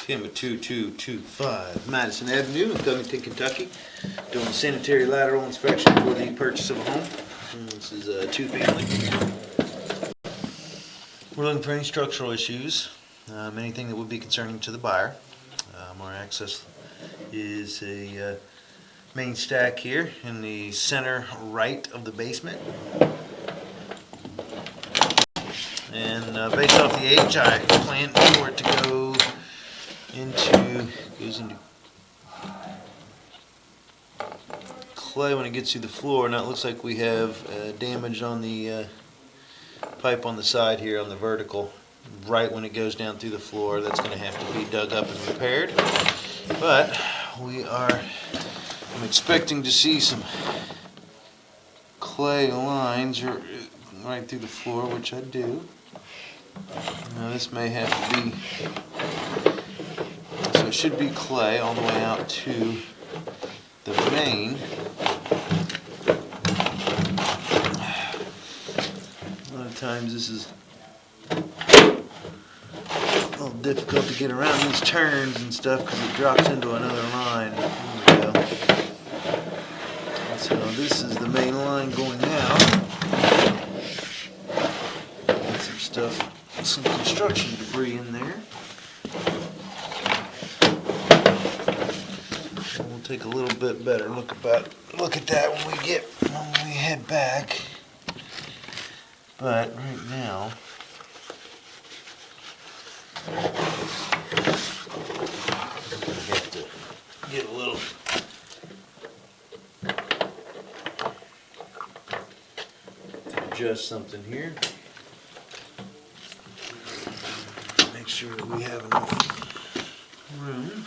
Camera 2225 Madison Avenue in Covington, Kentucky. Doing a sanitary lateral inspection for the purchase of a home. And this is a two-family. We're looking for any structural issues, anything that would be concerning to the buyer. Our access is a main stack here in the center right of the basement. And based off the age, I plan for it to goes into clay when it gets through the floor. Now it looks like we have damage on the pipe on the side here on the vertical. Right when it goes down through the floor, that's going to have to be dug up and repaired. But I'm expecting to see some clay lines right through the floor, which I do. Now this may have to be, so it should be clay all the way out to the main. A lot of times this is a little difficult to get around these turns and stuff because it drops into another line. There we go. So this is the main line going out. Got some stuff. Some construction debris in there. And we'll take a little bit better look at that when we head back. But right now, we have to get a little adjust something here. Make sure that we have enough room.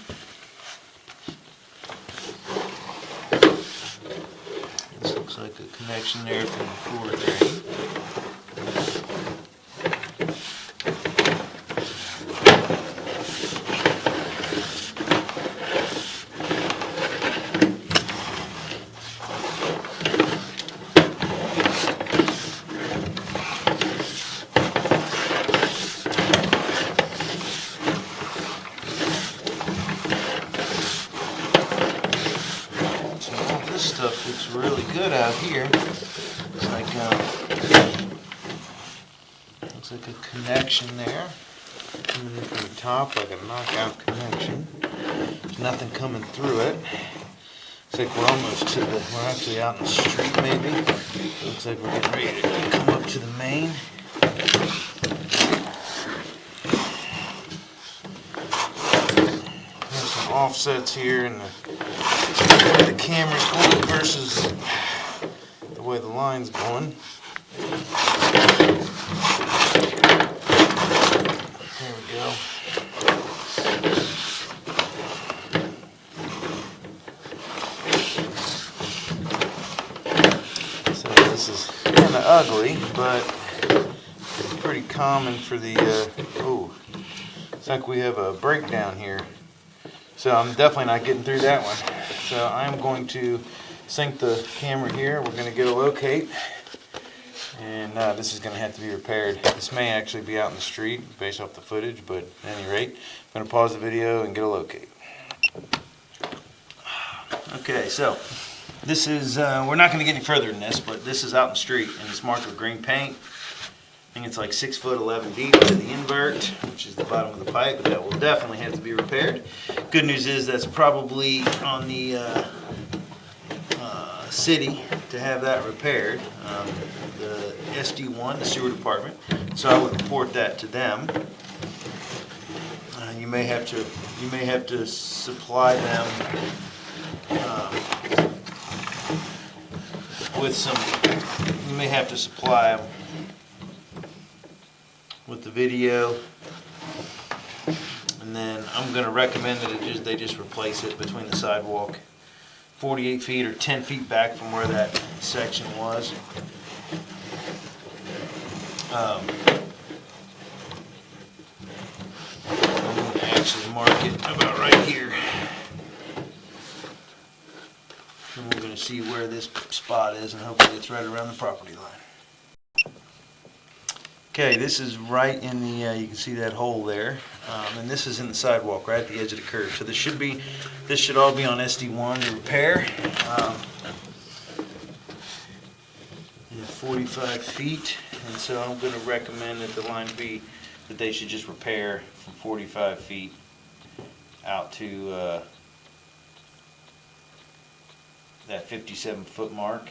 This looks like a connection there from the floor drain. This stuff looks really good out here. Looks like a connection there coming in from the top, like a knockout connection. There's nothing coming through it. Looks like we're actually out in the street maybe. Looks like we're getting ready to come up to the main. There's some offsets here in the camera's going versus the way the line's going. There we go. So this is kind of ugly, but it's pretty common for the, it's like we have a breakdown here. So I'm definitely not getting through that one. So I'm going to sync the camera here. We're going to get a locate. And this is going to have to be repaired. This may actually be out in the street based off the footage, but at any rate, I'm going to pause the video and get a locate. Okay, so this is, we're not going to get any further than this, but this is out in the street and it's marked with green paint. I think it's like 6 foot 11 deep to the invert, which is the bottom of the pipe, but that will definitely have to be repaired. Good news is that's probably on the city to have that repaired, the SD1, the sewer department. So I would report that to them. You may have to supply them with some. You may have to supply them with the video, and then I'm going to recommend that they just replace it between the sidewalk 48 feet or 10 feet back from where that section was. I'm going to actually mark it about right here, and we're going to see where this spot is, and hopefully it's right around the property line. Okay. Okay, this is right in the, you can see that hole there, and this is in the sidewalk, right at the edge of the curb. So this should all be on SD1 to repair. 45 feet, and so I'm going to recommend that the line be that they should just repair from 45 feet out to that 57-foot mark.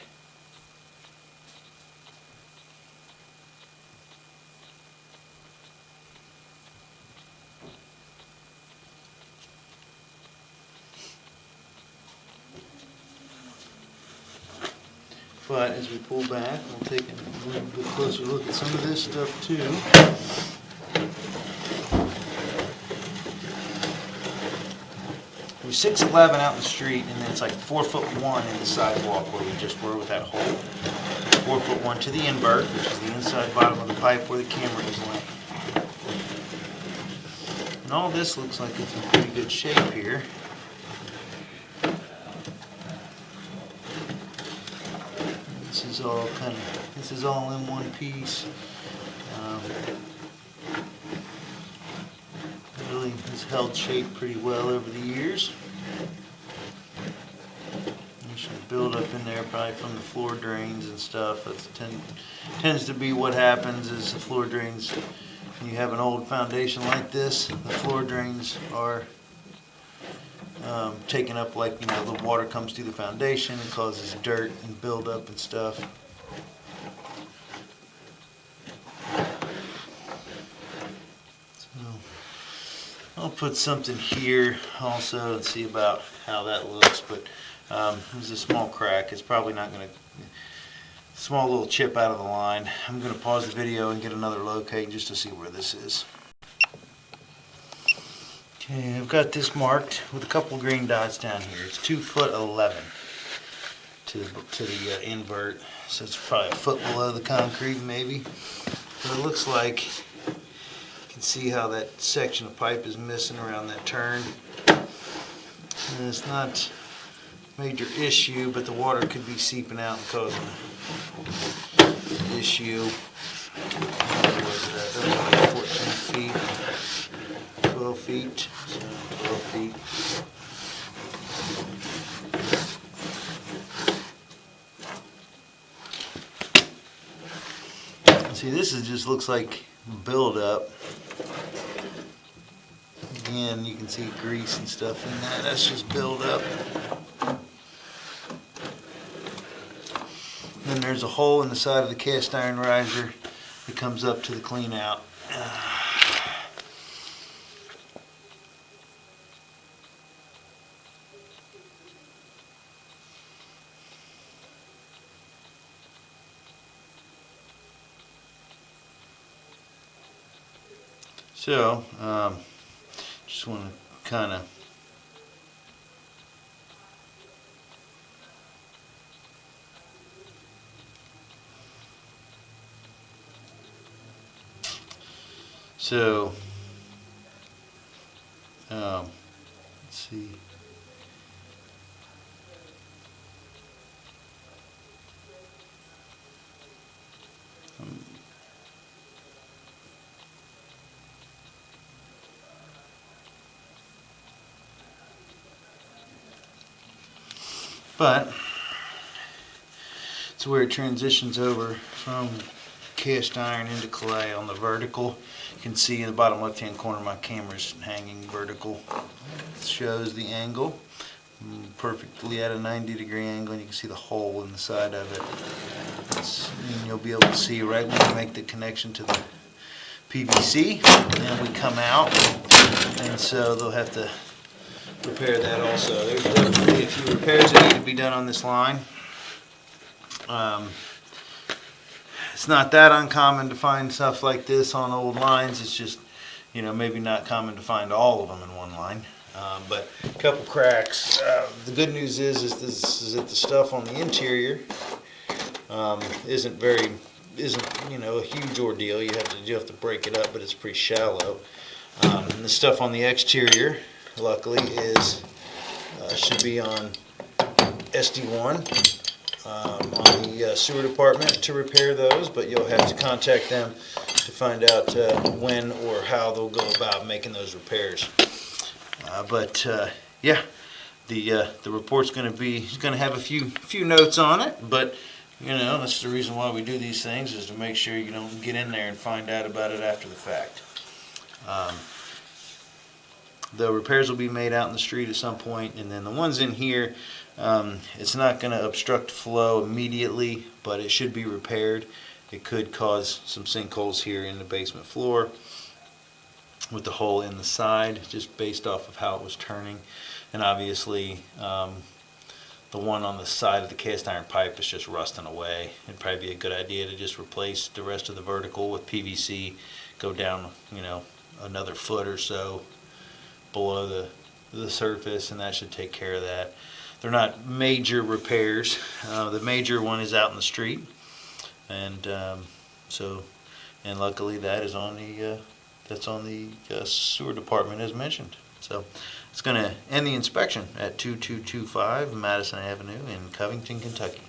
But as we pull back, we'll take a little bit closer look at some of this stuff too. We're 6'11" out in the street, and then it's like 4'1" in the sidewalk where we just were with that hole. 4'1" to the invert, which is the inside bottom of the pipe where the camera is laying. And all this looks like it's in pretty good shape here. This is all in one piece. Really has held shape pretty well over the years. There's some build up in there probably from the floor drains and stuff. That tends to be what happens is the floor drains, when you have an old foundation like this, the floor drains are taken up, like, you know, the water comes through the foundation and causes dirt and build up and stuff. So I'll put something here also and see about how that looks, but there's a small crack. It's probably not going to, small little chip out of the line. I'm going to pause the video and get another locate just to see where this is. Okay, I've got this marked with a couple green dots down here. It's 2'11" to the invert, so it's probably a foot below the concrete maybe. But it looks like you can see how that section of pipe is missing around that turn. And it's not a major issue, but the water could be seeping out and causing an issue. What was that? That was like 14 feet. 12 feet, so 12 feet. See, this just looks like build up. Again, you can see grease and stuff in that. That's just build up. Then there's a hole in the side of the cast iron riser that comes up to the clean out. So, just want to kind of let's see. But it's where it transitions over from cast iron into clay on the vertical. You can see in the bottom left hand corner my camera's hanging vertical. It shows the angle perfectly at a 90-degree angle, and you can see the hole in the side of it. And you'll be able to see right when you make the connection to the PVC, and we come out, and so they'll have to repair that also. There's definitely a few repairs that need to be done on this line. It's not that uncommon to find stuff like this on old lines. It's just, you know, maybe not common to find all of them in one line. But a couple cracks. The good news is that the stuff on the interior isn't you know, a huge ordeal. You have to break it up, but it's pretty shallow. And the stuff on the exterior, luckily, should be on SD1 on the sewer department to repair those, but you'll have to contact them to find out when or how they'll go about making those repairs. Yeah, the report's going to have a few notes on it, but that's the reason why we do these things, is to make sure you don't get in there and find out about it after the fact. The repairs will be made out in the street at some point, and then the ones in here, it's not going to obstruct flow immediately, but it should be repaired. It could cause some sinkholes here in the basement floor with the hole in the side, just based off of how it was turning. And obviously, the one on the side of the cast iron pipe is just rusting away. It'd probably be a good idea to just replace the rest of the vertical with PVC, go down, another foot or so below the surface, and that should take care of that. They're not major repairs. The major one is out in the street, and luckily that is on the sewer department as mentioned. So it's going to end the inspection at 2225 Madison Avenue in Covington, Kentucky.